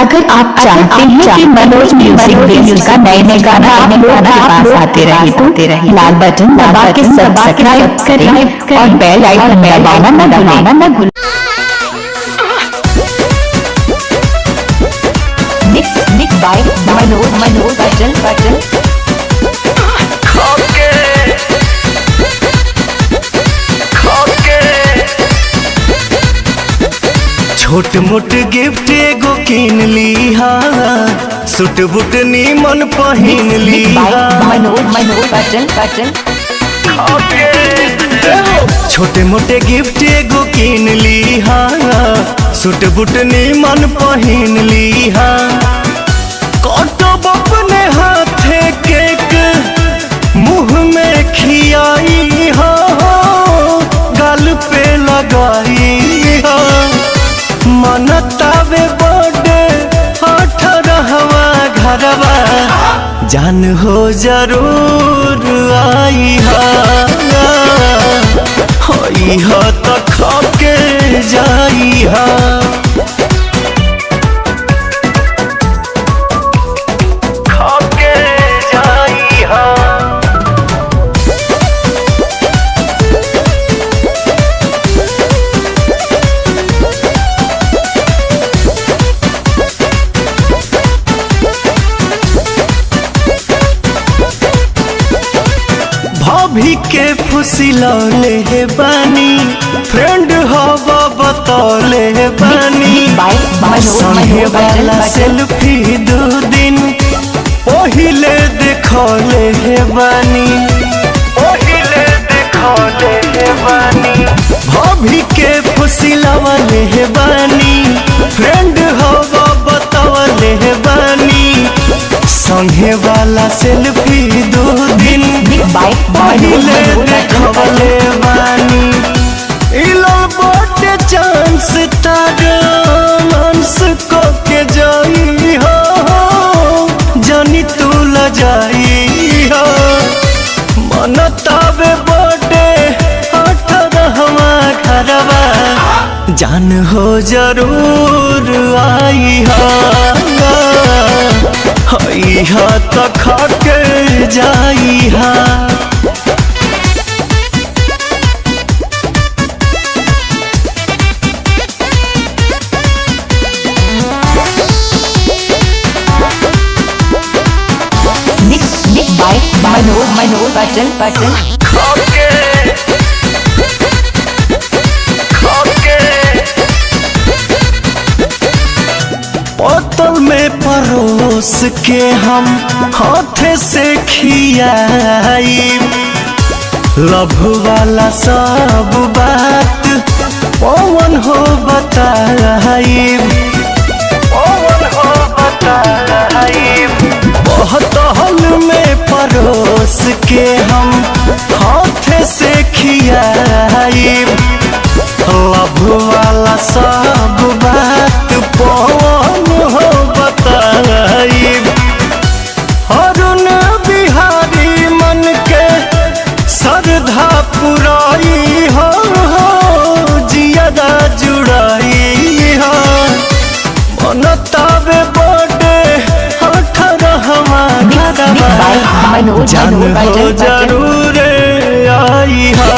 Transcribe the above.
अगर आप चाहते हैं कि मनोज म्यूजिक बेस्ड का नए नए गाना आप लोग के पास आते रहे लाल बटन दबा के सब्सक्राइब करें और बेल आइकन दबाना न भूलें। मिक्स बाय मनोज बटन छोट मोट गिफ्ट एगो किन ली हा, सूट बूट नीमन पहिन ली हा। मनोज बटन छोटे मोटे गिफ्ट एगो किन ली हा, सूट बूट नीमन पहिन ली हा। कटब अपने हाथे केक मुँह में खियाई हो, गाल पे लगाई हो। मनतावे बर्थडे 18वां घरवा, जान हो जरूर आई हा तो खाके जाई हा। खाके जाई हा। भाभी के फुसिलौले हे बानी, फ्रेंड हवा बतौले हे बानी। संगे वाला सेल्फी 2 दिन पहिले देखौले हे बानी, पहिले देखौले हे बानी। भाभी के फुसिलौले हे बानी, फ्रेंड हवा बतौले हे बानी। संगे वाला सेल्फी 2 दिन पहिले देखवले बानी। इलो बर्थडे चांस तारंस को के जाई हो, जानी तू ल जाई हो। मनतावे बर्थडे 18वां घरवा, जान हो जरूर आई हा तो खाके जाई हा। मिक्स बाय मनोज बटन खाके बोतल में परोस के हम हाथे से खियाई। लव वाला सब बात पवन हो बताई, पवन हो बताई। बोतल में परोस के हम हाथे से खियाई। लव वाला सब बात पवन हो बताई। अरुण बिहारी मन के श्रद्धा पुराई हो, जियादा जुड़ाई हो। मनतावे बर्थडे 18वां घरवा, जान हो जरूर आई हा